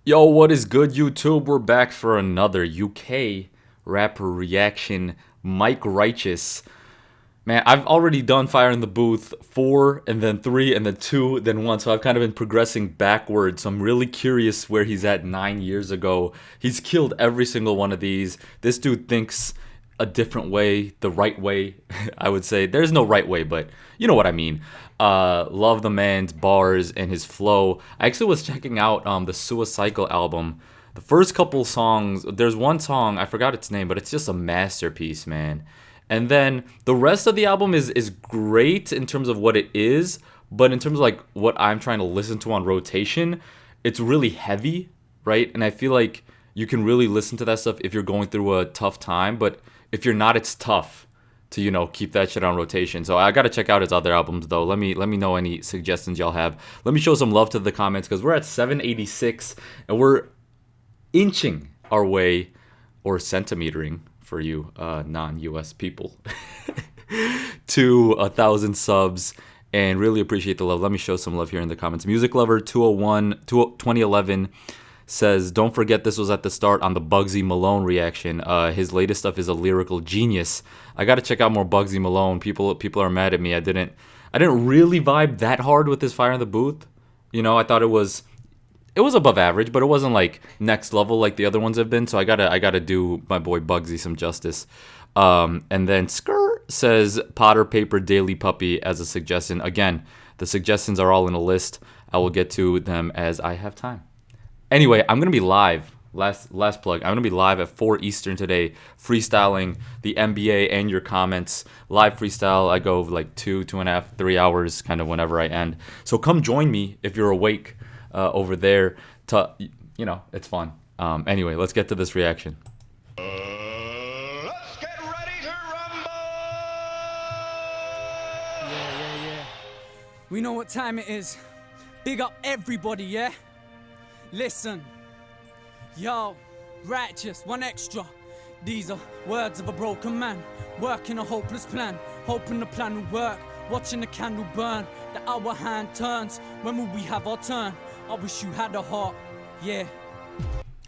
Yo, what is good, YouTube? We're back for another UK rapper reaction. Mike Righteous. Man, I've already done Fire in the Booth 4, and then 3, and then 2, then 1. So I've kind of been progressing backwards. So I'm really curious where he's at 9 years ago. He's killed every single one of these. This dude thinks a different way, the right way, I would say. There's no right way, but you know what I mean. Love the man's bars and his flow. I actually was checking out the Suicycle album. The first couple songs, there's one song, I forgot its name, but it's just a masterpiece, man. And then the rest of the album is great in terms of what it is, but in terms of like what I'm trying to listen to on rotation, it's really heavy, right? And I feel like you can really listen to that stuff if you're going through a tough time, but if you're not, it's tough to, keep that shit on rotation. So I gotta check out his other albums though. Let me know any suggestions y'all have. Let me show some love to the comments because we're at 786 and we're inching our way, or centimetering for you non-US people, to 1,000 subs, and really appreciate the love. Let me show some love here in the comments. Music Lover 2011 says, don't forget this was at the start on the Bugsy Malone reaction. His latest stuff is a lyrical genius. I gotta check out more Bugsy Malone. People are mad at me. I didn't really vibe that hard with his Fire in the Booth. I thought it was above average, but it wasn't like next level like the other ones have been. So I gotta do my boy Bugsy some justice. And then Skr says Potter Paper Daily Puppy as a suggestion. Again, the suggestions are all in a list. I will get to them as I have time. Anyway, I'm gonna be live. Last plug. I'm gonna be live at 4 Eastern today, freestyling the NBA and your comments. Live freestyle. I go like 2.5, 3 hours, kind of whenever I end. So come join me if you're awake over there. It's fun. Anyway, let's get to this reaction. Let's get ready to rumble! Yeah. We know what time it is. Big up everybody, yeah? Listen. Yo, righteous, one extra. These are words of a broken man, working a hopeless plan, hoping the plan will work, watching the candle burn, that our hand turns. When will we have our turn? I wish you had a heart, yeah.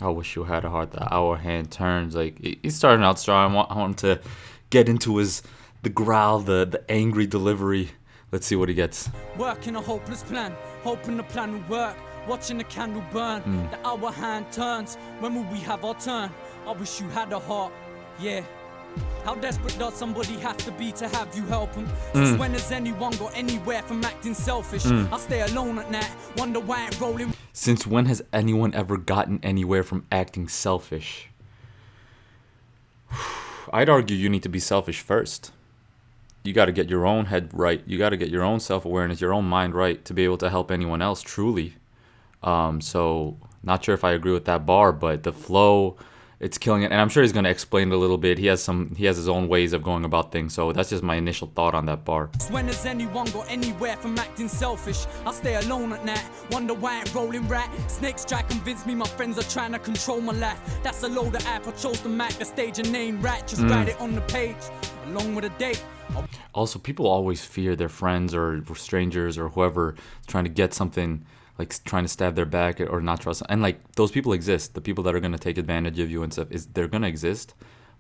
I wish you had a heart that our hand turns. Like, he's starting out strong. I want him to get into the growl, the angry delivery. Let's see what he gets. Working a hopeless plan, hoping the plan will work, watching the candle burn, that our hand turns. When will we have our turn? I wish you had a heart, yeah. How desperate does somebody have to be to have you help them? Since when has anyone got anywhere from acting selfish? I stay alone at night, wonder why I'm rolling. Since when has anyone ever gotten anywhere from acting selfish? I'd argue you need to be selfish first. You got to get your own head right. You got to get your own self-awareness, your own mind right to be able to help anyone else truly. So not sure if I agree with that bar, but the flow, it's killing it. And I'm sure he's going to explain it a little bit. He has his own ways of going about things. So that's just my initial thought on that bar. When has anyone got anywhere from acting selfish? I stay alone at night, wonder why I'm rolling right. Snakes try to convince me my friends are trying to control my life. That's a load of app. I chose the mic, the stage and name right. Just write it on the page, along with a date. Also, people always fear their friends or strangers or whoever is trying to get something, like trying to stab their back or not trust. And like, those people exist. The people that are going to take advantage of you and stuff, they're going to exist,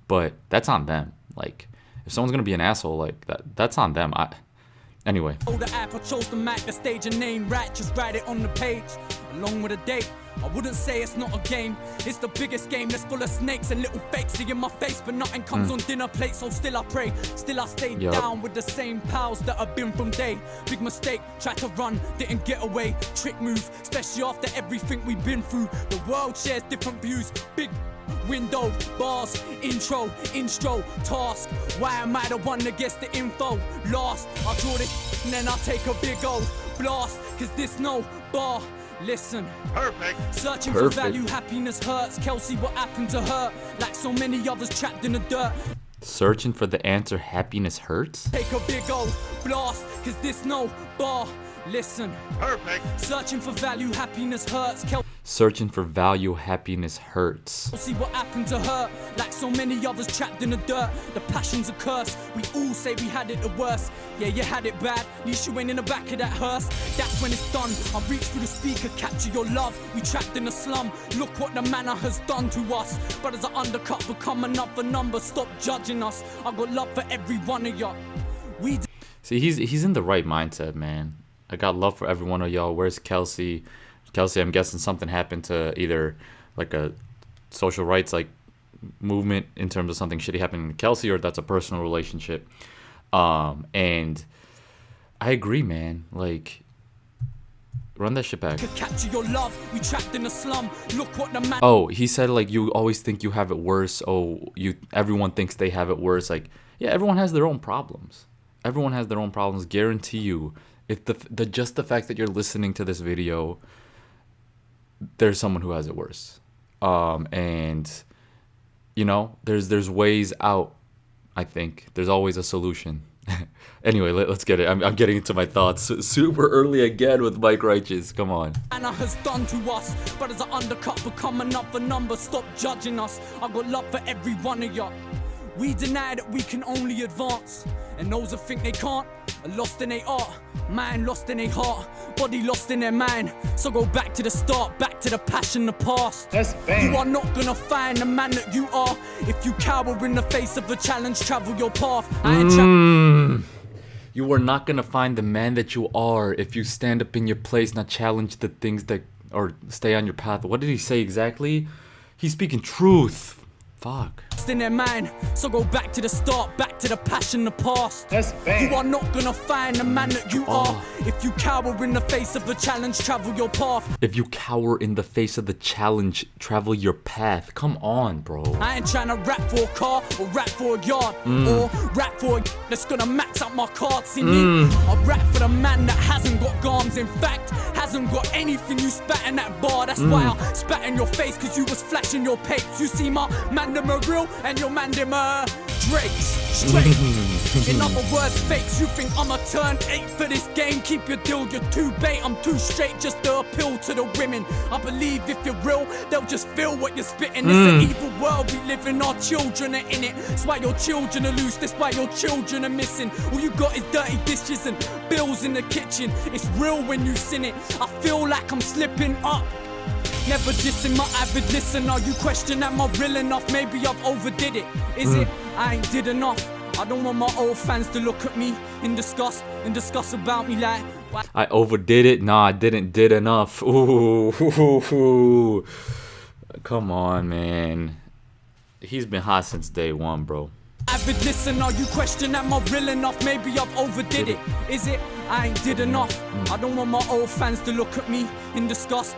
but that's on them. Like, if someone's going to be an asshole like that's on them. Anyway. The app, I chose the mic, the stage and name right. Just write it on the page, along with a date. I wouldn't say it's not a game. It's the biggest game that's full of snakes and little fakes. See in my face, but nothing comes on dinner plate. So still I pray, still I stay down with the same pals that I've been from day. Big mistake, tried to run, didn't get away. Trick move, especially after everything we've been through. The world shares different views. Big window, bars, intro, task. Why am I the one that gets the info? Lost, I draw this and then I take a big old blast. Cause this no bar. Listen, Perfect. Searching for value, happiness hurts. Kelsey, what happened to her? Like so many others trapped in the dirt. Searching for the answer, happiness hurts? Take a big old blast, cause this no bar. Listen, Perfect. searching for value, happiness hurts. Searching for value, happiness hurts. See what happened to her, like so many others trapped in the dirt. The passion's a curse, we all say we had it the worst. Yeah, you had it bad, at least you ain't in the back of that hearse. That's when it's done, I reach through the speaker, capture your love. We trapped in the slum, look what the manner has done to us. But as an undercut, become another number, stop judging us. I got love for every one of y'all. See, he's in the right mindset, man. I got love for every one of y'all. Where's Kelsey? Kelsey, I'm guessing something happened to either like a social rights like movement in terms of something shitty happening to Kelsey, or that's a personal relationship. And I agree, man. Like, run that shit back. Capture your love, we trapped in the slum. Look what the man. Oh, he said like you always think you have it worse. Oh, everyone thinks they have it worse. Like, yeah, everyone has their own problems. Everyone has their own problems. Guarantee you, if just the fact that you're listening to this video, there's someone who has it worse. And you know, there's ways out. I think there's always a solution. Anyway, let's get it. I'm getting into my thoughts super early again with Mike Righteous. Come on. Anna has done to us, but as an undercut, become another number. Stop judging us. I got love for every one of y'all. We deny that we can only advance, and those that think they can't are lost in their art, mind lost in their heart, body lost in their mind. So go back to the start, back to the passion, the past. That's bad. You are not gonna find the man that you are if you cower in the face of a challenge. Travel your path. You are not gonna find the man that you are if you stand up in your place, not challenge the things that, or stay on your path. What did he say exactly? He's speaking truth. Fuck. In their mind, so go back to the start, back to the passion, the past. That's bad. You are not gonna find the man that you are if you cower in the face of a challenge. Travel your path. If you cower in the face of the challenge, travel your path. Come on, bro. I ain't trying to rap for a car or rap for a yard or rap for a that's gonna max out my card. See me, I rap for the man that hasn't got gums. In fact, hasn't got anything. You spat in that bar. That's why I spat in your face, cause you was flashing your papes. You see my man them are real and your man them Drakes. Straight. In other words, fakes. You think I'ma turn 8 for this game? Keep your deal, you're too bait. I'm too straight just to appeal to the women. I believe if you're real, they'll just feel what you're spitting. It's an evil world we live in, our children are in it. That's why your children are loose, that's why your children are missing. All you got is dirty dishes and bills in the kitchen. It's real when you sin it. I feel like I'm slipping up. Never dissing my avid listener. You question, am I real enough? Maybe I've overdid it. Is it? I ain't did enough. I don't want my old fans to look at me in disgust about me like, why? I overdid it. Nah, I did enough. Ooh. Come on, man. He's been hot since day one, bro. Avid listener, you question, am I real enough? Maybe I've overdid it. Is it? I ain't did enough. I don't want my old fans to look at me in disgust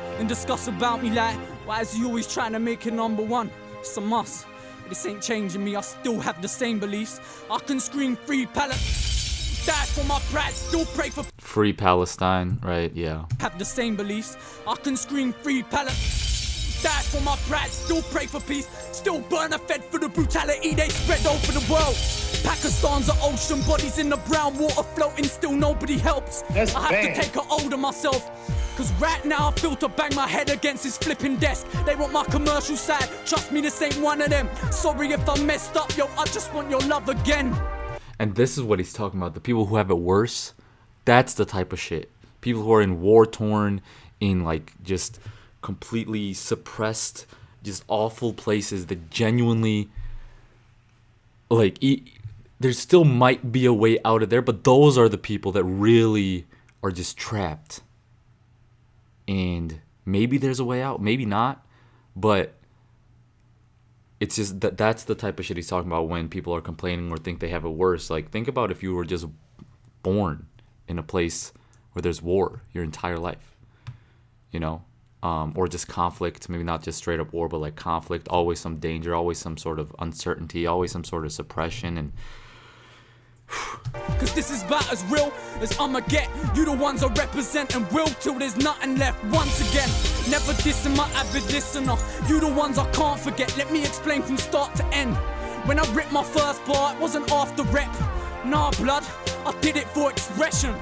about me like, why is he always trying to make it number one? It's a must. This ain't changing me, I still have the same beliefs. I can scream free Palestine, die for my pride, still pray for Free Palestine, right? Yeah. Have the same beliefs. I can scream free Palestine, die for my pride, still pray for peace, still burn a fed for the brutality they spread over the world. Pakistan's an ocean, bodies in the brown water floating, still nobody helps. That's I have bad. to take a hold of myself, cause right now I feel to bang my head against his flipping desk. They want my commercial side, trust me, this ain't one of them. Sorry if I messed up, yo, I just want your love again. And this is what he's talking about. The people who have it worse, that's the type of shit. People who are in war-torn, in like just completely suppressed, just awful places that genuinely, like, there still might be a way out of there, but those are the people that really are just trapped. And maybe there's a way out, maybe not, but it's just that's the type of shit he's talking about when people are complaining or think they have it worse. Like, think about if you were just born in a place where there's war your entire life, you know, or just conflict, maybe not just straight up war, but like conflict, always some danger, always some sort of uncertainty, always some sort of suppression. And cause this is about as real as I'ma get. You the ones I represent and will till there's nothing left. Once again, never dissing my avid listener. You the ones I can't forget. Let me explain from start to end. When I ripped my first bar, it wasn't after rep. Nah, blood, I did it for expression.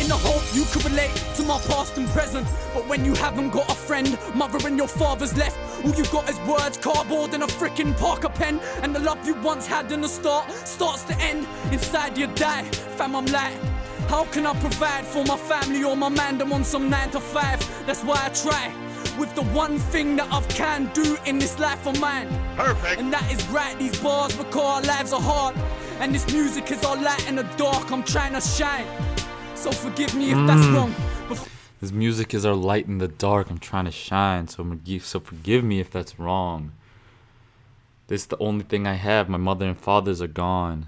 in the hope you could relate to my past and present. But when you haven't got a friend, mother and your father's left, all you got is words, cardboard and a frickin' Parker pen. And the love you once had in the start starts to end. Inside you die, fam, I'm like, how can I provide for my family or my man? I'm on some 9 to 5, that's why I try with the one thing that I can do in this life of mine. Perfect. And that is write these bars because our lives are hard. And this music is our light in the dark, I'm trying to shine. So forgive me if that's wrong. This music is our light in the dark, I'm trying to shine. So forgive me if that's wrong. This is the only thing I have. My mother and fathers are gone.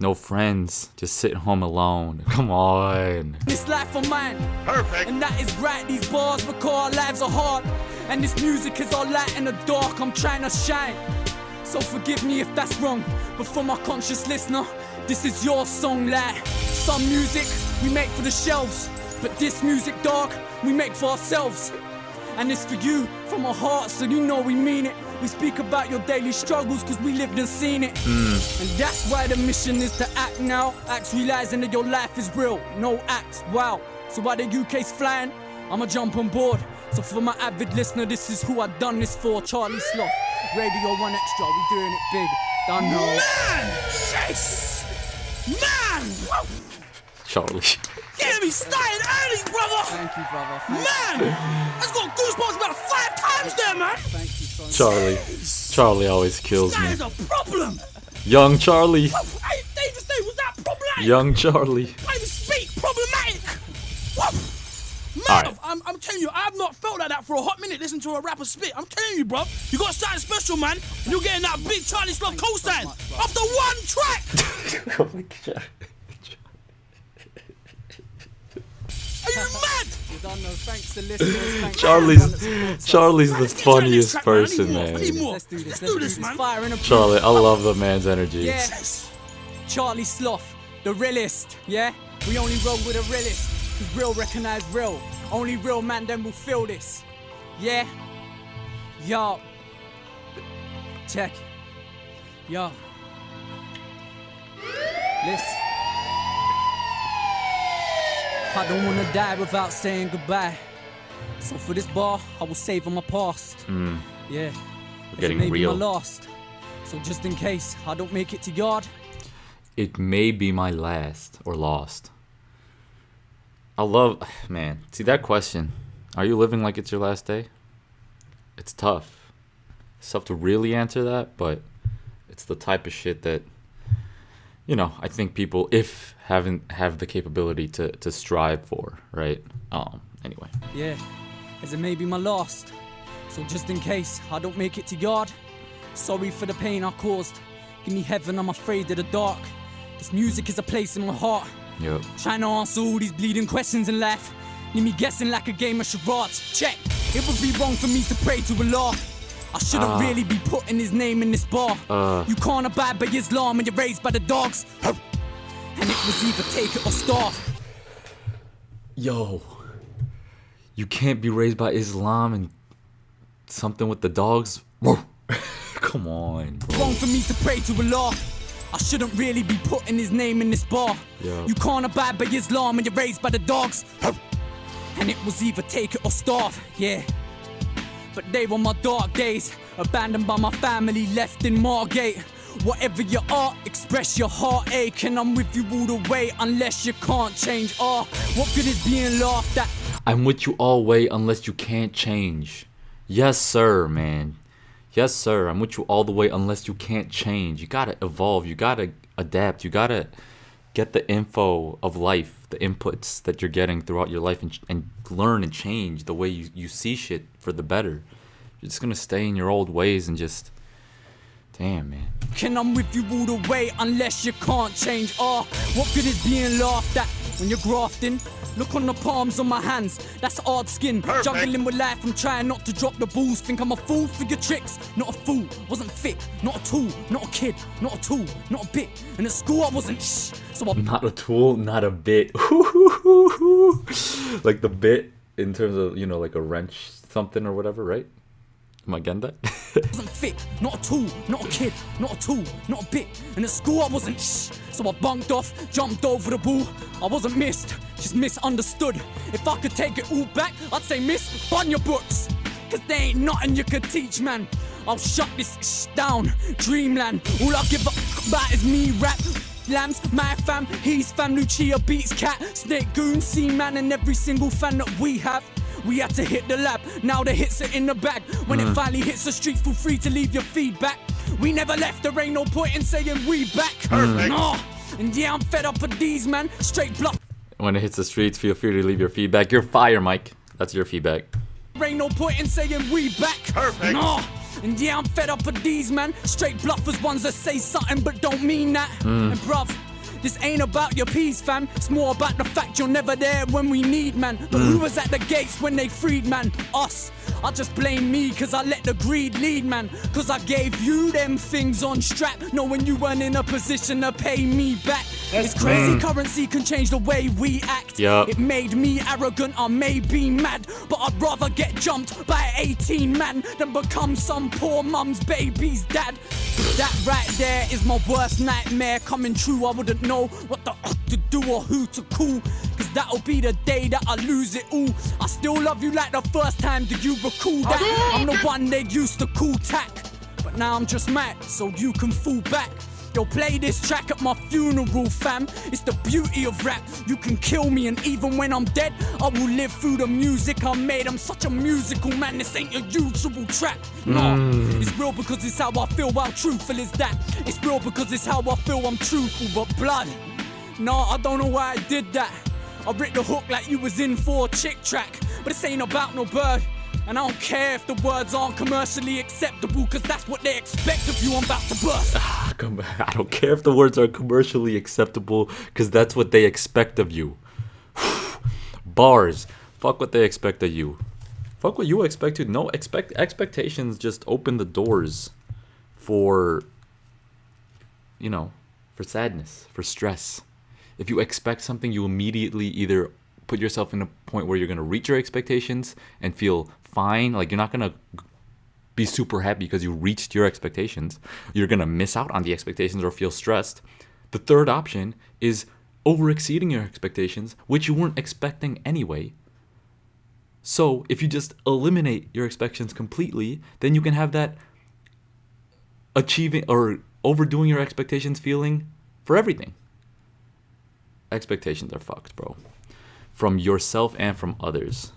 No friends, just sitting home alone. Come on. This life of mine. Perfect. And that is write these bars because our lives are hard. And this music is our light in the dark, I'm trying to shine. So forgive me if that's wrong, but for my conscious listener, this is your song, like some music we make for the shelves, but this music, dog, we make for ourselves. And it's for you, from our hearts, so you know we mean it. We speak about your daily struggles cause we lived and seen it. And that's why the mission is to act now. Acts realizing that your life is real, no acts, wow. So while the UK's flying, I'ma jump on board. So for my avid listener, this is who I done this for. Charlie Sloth, Radio 1 Extra, we doing it big. Done know. Man! Yes! Man! Charlie. Get me started early, brother! Thank you, brother. Thank Man! That's got goosebumps about 5 times there, man! Thank you so much. Charlie. Charlie always kills That me. is a problem! Young Charlie. Hey, David, was that problematic? Young Charlie. I even speak problematic! Whoa. Man, Alright. I'm telling you, I've not felt like that for a hot minute listening to a rapper spit. I'm telling you, bro. You got something special, man. And you're getting that big Charlie Sloth cosign after one track! Oh my God. Are you mad? You don't know. Thanks to listeners. Thanks Charlie's the funniest Track, man. I need person, more, I need man. more. Let's do this. Let's do this, man. Fire in a Charlie, I love the man's energy. Yeah. Yes. Charlie Sloth, the realist, yeah? We only roll with a realist, cause real recognize real. Only real man then will feel this, yeah? Yo. Check. Yo. Listen. I don't wanna die without saying goodbye. So for this bar, I will savor my past. Yeah. We're getting may be real. my last. So just in case I don't make it to yard. It may be my last or lost. I love, man, see that question. Are you living like it's your last day? It's tough. It's tough to really answer that, but it's the type of shit that, you know, I think people, if have the capability to strive for, right? Anyway. Yeah, as it may be my last. So just in case I don't make it to yard, sorry for the pain I caused. Give me heaven, I'm afraid of the dark. This music is a place in my heart. Yep. Trying to answer all these bleeding questions in life. Leave me guessing like a game of charades. Check, it would be wrong for me to pray to Allah. I shouldn't really be putting his name in this bar. You can't abide by Islam and you're raised by the dogs. And it was either take it or starve. Yo. You can't be raised by Islam and something with the dogs? Come on, bro. Wrong for me to pray to Allah. I shouldn't really be putting his name in this bar. Yeah. You can't abide by Islam and you're raised by the dogs. And it was either take it or starve, yeah. But they were my dark days, abandoned by my family, left in Margate. Whatever you are, express your heartache, and I'm with you all the way unless you can't change. What good is being laughed at? I'm with you all way unless you can't change. Yes, sir, man. Yes, sir. I'm with you all the way unless you can't change. You gotta evolve. You gotta adapt. You gotta get the info of life, the inputs that you're getting throughout your life, and learn and change the way you see shit for the better. You're just gonna stay in your old ways and just... Damn, man. And I'm with you all the way unless you can't change. What good is being laughed at when you're grafting? Look on the palms of my hands, that's hard skin. Perfect. Juggling with life, I'm trying not to drop the balls. Think I'm a fool for your tricks, not a fool. Wasn't fit, not a tool, not a kid, not a tool, not a bit. And at school I wasn't so I... Not a tool, not a bit. Like the bit in terms of, you know, like a wrench something or whatever, right? Am I getting that? wasn't fit, not at all, not a kid, not at all, not a bit. And at school I wasn't so I bunked off, jumped over the ball. I wasn't missed, just misunderstood. If I could take it all back, I'd say miss, bun your books. Cause there ain't nothing you could teach, man. I'll shut this down, dreamland. All I give a about is me rap. Lambs, my fam, he's fam, Lucia beats cat, Snake Goon, C-Man, and every single fan that we have. We had to hit the lab, now the hits are in the bag. When it finally hits the streets, feel free to leave your feedback. We never left, there ain't no point in saying we back. No, and yeah, I'm fed up of these, man. Straight bluff. When it hits the streets, feel free to leave your feedback. You're fire, Mike. That's your feedback. There ain't no point in saying we back. Perfect. No, and yeah, I'm fed up of these, man. Straight bluffers, ones that say something but don't mean that. And bruv, this ain't about your peace, fam. It's more about the fact you're never there when we need, man. But who was at the gates when they freed, man? Us. I just blame me cause I let the greed lead, man. Cause I gave you them things on strap, knowing you weren't in a position to pay me back. It's crazy, currency can change the way we act. Yup. It made me arrogant, I may be mad, but I'd rather get jumped by an 18 man than become some poor mum's baby's dad. That right there is my worst nightmare coming true. I wouldn't know what the to do or who to call, cause that'll be the day that I lose it all. I still love you like the first time, do you recall that? I'm the one they used to call tack, but now I'm just mad, so you can fall back. Yo, play this track at my funeral, fam. It's the beauty of rap. You can kill me, and even when I'm dead, I will live through the music I made. I'm such a musical man, this ain't your usual track. No, it's real because it's how I feel. How truthful is that? It's real because it's how I feel. I'm truthful, but blood. No, I don't know why I did that. I ripped the hook like you was in for a chick track, but this ain't about no bird. And I don't care if the words aren't commercially acceptable, cause that's what they expect of you. I'm about to bust. I don't care if the words are commercially acceptable, because that's what they expect of you. Bars. Fuck what they expect of you. Fuck what you expect to. No, expectations just open the doors for, you know, for sadness, for stress. If you expect something, you immediately either put yourself in a point where you're going to reach your expectations and feel fine. Like, you're not going to be super happy because you reached your expectations. You're going to miss out on the expectations or feel stressed. The third option is over exceeding your expectations, which you weren't expecting anyway. So if you just eliminate your expectations completely, then you can have that achieving or overdoing your expectations feeling for everything. Expectations are fucked, bro. From yourself and from others.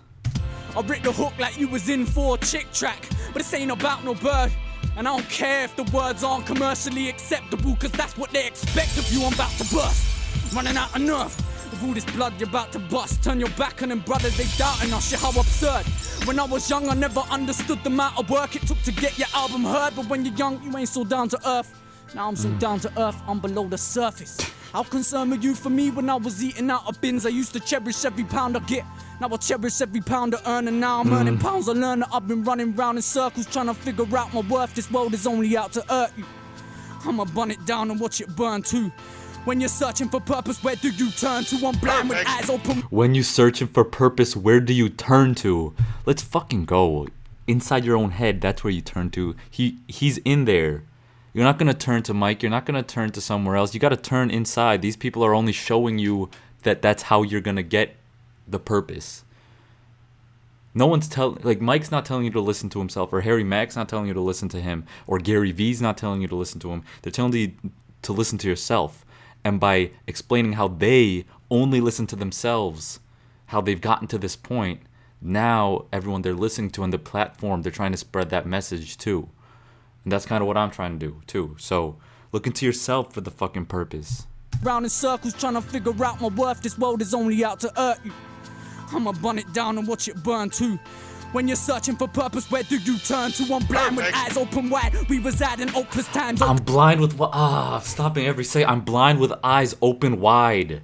I ripped the hook like you was in for a chick track, but this ain't about no bird. And I don't care if the words aren't commercially acceptable, cause that's what they expect of you. I'm about to bust, running out of nerve. With all this blood you're about to bust, turn your back on them brothers, they doubting us, shit how absurd. When I was young I never understood the amount of work it took to get your album heard. But when you're young you ain't so down to earth. Now I'm so down to earth, I'm below the surface. How concerned were you for me when I was eating out of bins? I used to cherish every pound I get. Now I cherish every pound I earn, and now I'm earning pounds. I learn that I've been running round in circles trying to figure out my worth. This world is only out to hurt you. I'ma burn it down and watch it burn too. When you're searching for purpose, where do you turn to? I'm blind with eyes open. When you're searching for purpose, where do you turn to? Let's fucking go. Inside your own head, that's where you turn to. He's in there. You're not going to turn to Mike. You're not going to turn to somewhere else. You got to turn inside. These people are only showing you that that's how you're going to get the purpose. No one's Mike's not telling you to listen to himself, or Harry Mack's not telling you to listen to him, or Gary V's not telling you to listen to him. They're telling you to listen to yourself. And by explaining how they only listen to themselves, how they've gotten to this point, now everyone they're listening to on the platform, they're trying to spread that message too. And that's kind of what I'm trying to do too. So look into yourself for the fucking purpose. Round in circles trying to figure out my worth. This world is only out to hurt you. I'ma burn it down and watch it burn too. When you're searching for purpose, where do you turn to? I'm blind with eyes open wide. We reside in hopeless times. I'm blind with stopping every say. I'm blind with eyes open wide.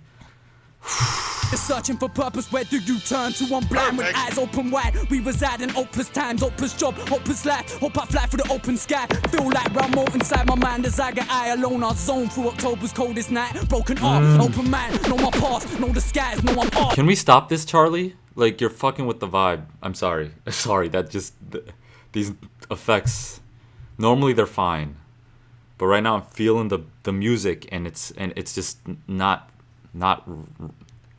You're searching for purpose, where do you turn to? I'm blind with eyes open wide. We reside in hopeless times, hopeless job, hopeless life. Hope I fly through the open sky. Feel like Ramo inside my mind as I get eye alone. I zone through October's coldest night. Broken heart, open mind. Know my past, know the skies, know I'm off. Can we stop this, Charlie? Like, you're fucking with the vibe. I'm sorry. Sorry, that just these effects. Normally they're fine, but right now I'm feeling the music, and it's just not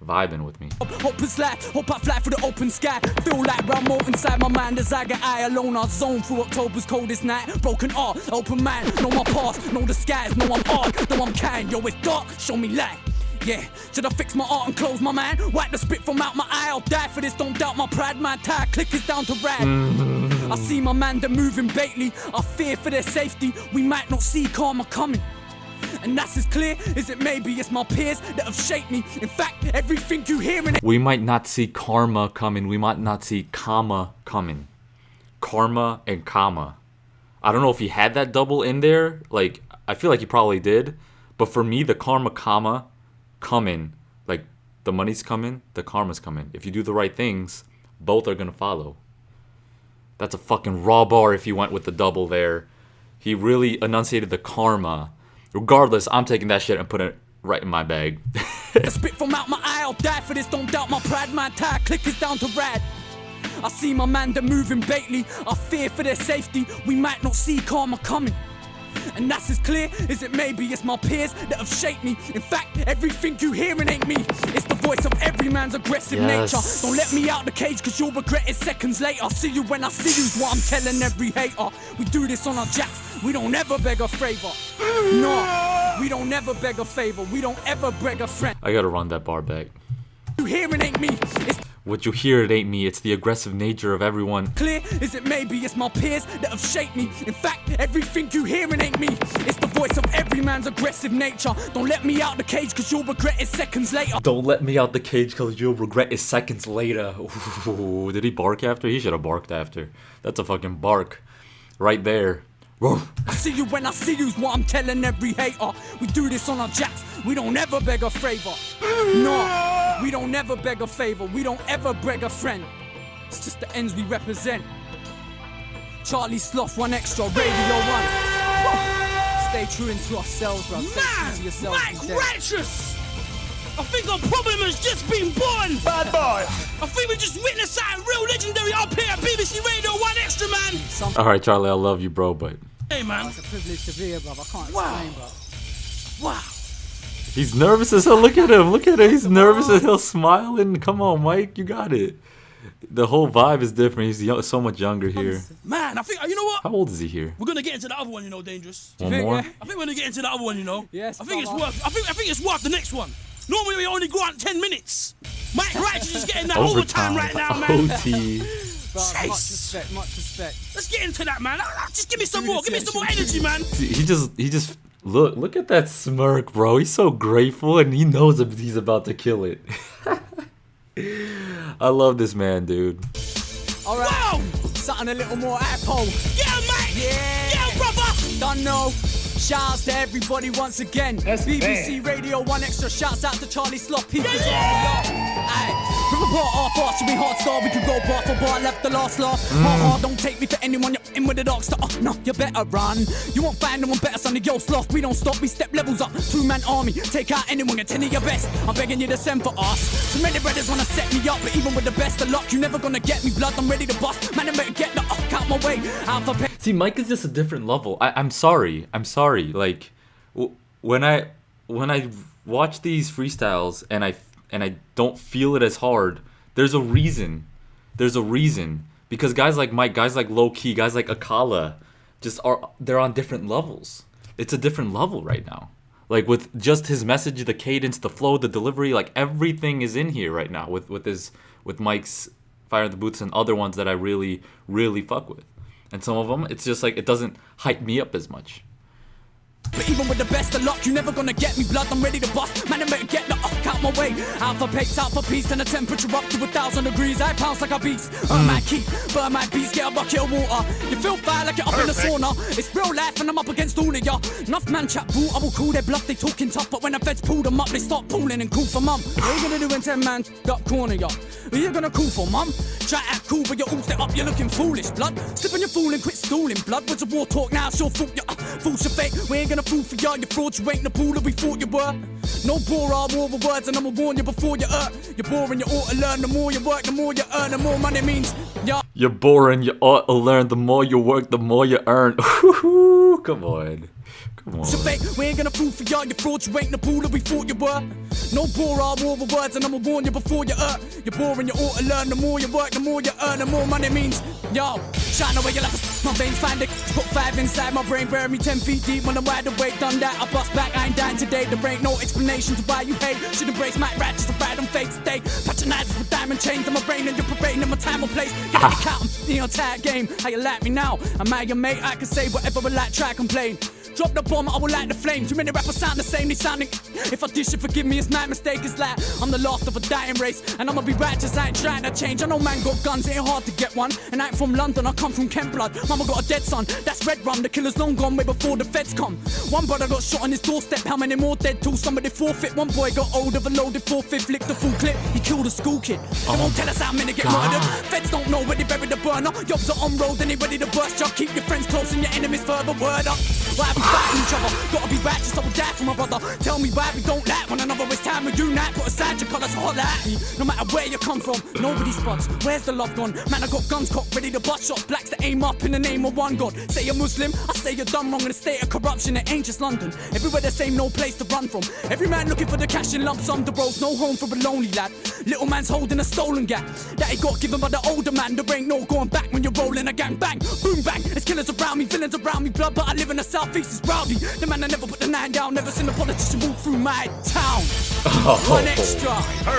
vibing with me. Hope is light, hope I fly through the open sky. Feel like I'm more inside my mind as I get eye alone. I zone through October's coldest night. Broken heart, open mind, know my past, know the skies, know I'm hard, know I'm kind. Yo, it's dark, show me light. Yeah, should I fix my art and close my mind? Wipe the spit from out my eye, I'll die for this, don't doubt my pride. My entire click is down to ride. I see my man, they're moving baitly. I fear for their safety, we might not see karma coming. And that's as clear as it may be. It's my peers that have shaped me. In fact, everything you hear in it. We might not see karma coming. We might not see comma coming. Karma and comma. I don't know if he had that double in there. Like, I feel like he probably did. But for me, the karma comma coming, like the money's coming, the karma's coming. If you do the right things, both are gonna follow. That's a fucking raw bar if you went with the double there. He really enunciated the karma. Regardless, I'm taking that shit and putting it right in my bag. Spit from out my eye, I'll die for this, don't doubt my pride. My entire click is down to ride. I see my man, they're moving baitly. I fear for their safety, we might not see karma coming. And that's as clear as it may be. It's my peers that have shaped me. In fact, everything you hearing ain't me. It's the voice of every man's aggressive nature. Don't let me out the cage, cause you'll regret it seconds later. See you when I see you's what I'm telling every hater. We do this on our jacks, we don't ever beg a favor. No, we don't ever beg a favor. We don't ever beg a friend. I gotta run that bar back. You hearing ain't me. It's what you hear, it ain't me. It's the aggressive nature of everyone. clear as it may be. It's my peers that have shaped me. In fact, everything you hearing ain't me. It's the voice of every man's aggressive nature. Don't let me out the cage, cause you'll regret it seconds later. Don't let me out the cage, cause you'll regret it seconds later. Ooh, did he bark after? He should have barked after. That's a fucking bark. Right there. I see you when I see you's what I'm telling every hater. We do this on our jacks, we don't ever beg a favor. No, we don't ever beg a favor. We don't ever beg a friend. It's just the ends we represent. Charlie Sloth, one extra, Radio 1. Stay true into ourselves, bro. Stay true to yourself. Mike Righteous! I think our problem has just been born! Bad boy. I think we just witnessed something real legendary up here at BBC Radio 1 Extra, man! Alright, Charlie, I love you, bro, but Hey, man. It's a privilege to be here, bro. I can't explain, bro. Wow. he's nervous as hell. Look at him. Look at him. He's nervous as hell, smiling. Come on, Mike. You got it. The whole vibe is different. He's so much younger here. Man, I think, you know what? How old is he here? We're gonna get into the other one, you know, Dangerous. One more? I think we're gonna get into the other one, you know. Yes, I think it's brother. worth. I think it's worth the next one. Normally we only go out in 10 minutes. Mike Righteous is getting that overtime right now, man. OT. Bro, much Chase. respect, much respect. Let's get into that, man. Just give me some more. Give me some more energy, man. He just look at that smirk, bro. He's so grateful, and he knows that he's about to kill it. I love this man, dude. Alright, Wow. something a little more apple. Yeah, mate. Yeah. Yeah, brother. Don't know. Shouts to everybody once again. BBC Radio 1 Extra. Shouts out to Charlie Sloth. People on the lot. Aye. Rip apart our thoughts, should be hard star. We could go bar for bar, left the last laugh. Don't take me for anyone. You're in with the dark star. No, you better run. You won't find no one better, son. Yo, Sloth. We don't stop. We step levels up. 2-man army. Take out anyone. Get 10 of your best. I'm begging you to send for us. Too many brothers wanna set me up, but even with the best of luck, you never gonna get me. Blood, I'm ready to bust. Man, I better get the out my way. Out for pay. See, Mike is just a different level. I'm sorry. Like, when I watch these freestyles and I don't feel it as hard, there's a reason. Because guys like Mike, guys like Low Key, guys like Akala, they're on different levels. It's a different level right now. Like with just his message, the cadence, the flow, the delivery, like everything is in here right now with Mike's Fire in the Boots and other ones that I really, really fuck with. And some of them, it's just like, it doesn't hype me up as much. But even with the best of luck, you never gonna get me. Blood, I'm ready to bust. Man, I better get the out my way. Out for pace, out for peace, and the temperature up to 1,000 degrees. I pounce like a beast. Burn my key, burn my beast, get a bucket of water. You feel fire like you're up in the sauna. It's real life and I'm up against all of ya. Enough man chat boo, I will call their bluff. They talking tough, but when the feds pull them up, they start pulling and call for mum. What you gonna do when 10 man got corner ya? Who you gonna call for mum? Try to act cool, but you're all set up, you're looking foolish. Blood, slip on your fool and quit stalling. Blood, what's a war talk now? It's your fault, fools your fake. We ain't gonna fool for ya, you fraud, you ain't the baller we thought you were. No bore, I'll war with words, and I'ma warn you before you hurt. You're boring, you ought to learn. The more you work, the more you earn, the more money means. You're boring. You ought to learn. The more you work, the more you earn. Come on. Come on. So fake, we ain't gonna fool for y'all, you fraud, you ain't the fool that we thought you were. No bore, I'll war with words and I'ma warn you before you hurt. You're boring, you ought to learn. The more you work, the more you earn, the more money means. Yo, shine away, you'll have to my veins, find it. Put 5 inside my brain, bury me 10 feet deep. When I'm wide awake, done that, I bust back, I ain't dying today. There ain't no explanation to why you hate. Should embrace my ratchets, to ride on fake today. Patronizes with diamond chains in my brain and you're parading in my time or place. Get out your count, the entire game. How you like me now? Am I your mate? I can say whatever I like, try complain. Drop the bomb, I will light the flame. Too many rappers sound the same, they sounding. If I dish it, forgive me, it's my mistake. It's like I'm the last of a dying race, and I'ma be righteous, I ain't trying to change. I know man got guns, it ain't hard to get one. And I ain't from London, I come from Kent blood. Mama got a dead son, that's red rum. The killer's long gone way before the feds come. One brother got shot on his doorstep, how many more dead till somebody forfeit? One boy got old, overloaded, 4/5, flicked the full clip. He killed a school kid. They won't tell us how many get murdered. Feds don't know where they bury the burner. Yobs are on road, then they ready to burst. Y'all keep your friends close and your enemies further. Word up. Why we fighting each other? Gotta be righteous, I will die for my brother. Tell me why we don't like one another. It's time to unite. Put aside your colours, holler at me. No matter where you come from, nobody spots. Where's the love gone? Man, I got guns cocked, ready to bust shots. Blacks that aim up in the name of one God. Say you're Muslim, I say you're done wrong in a state of corruption. It ain't just London. Everywhere the same, no place to run from. Every man looking for the cash in lump sum. The road's no home for a lonely lad. Little man's holding a stolen gap that he got given by the older man. There ain't no going back when you're rolling a gang bang. Boom bang, there's killers around me, villains around me. Blood, but I live in the southeast, it's rowdy. The man that never put the 9 down, never seen a politician walk through my town. One extra.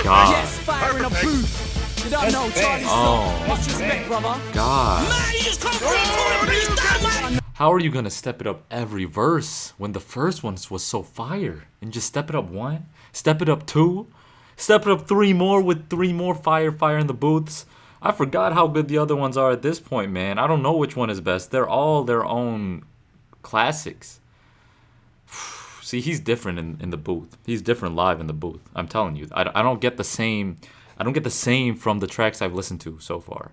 God. Yes, fire in a booth. You don't know, Charlie Slot. Much respect, brother. God. Man, you just come through and freestyle, man. How are you gonna step it up every verse when the first one was so fire? And just step it up 1, step it up 2, step it up 3 more with 3 more fire in the booths. I forgot how good the other ones are at this point, man. I don't know which one is best. They're all their own classics. See, he's different in the booth. He's different live in the booth. I'm telling you. I don't get the same. I don't get the same from the tracks I've listened to so far.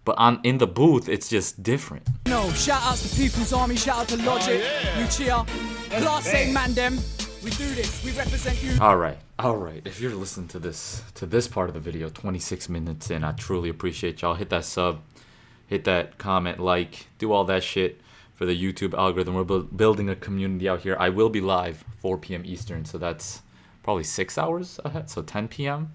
But in the booth, it's just different. No, shout outs to People's Army, shout out to Logic, Lucia, Class A man them. We do this, we represent you. All right. If you're listening to this part of the video, 26 minutes in, I truly appreciate y'all. Hit that sub, hit that comment, like, do all that shit for the YouTube algorithm. We're building a community out here. I will be live 4 p.m. Eastern, so that's probably 6 hours ahead. So 10 p.m.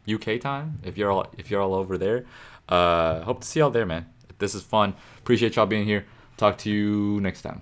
UK time. If you're all over there, hope to see y'all there, man. This is fun. Appreciate y'all being here. Talk to you next time.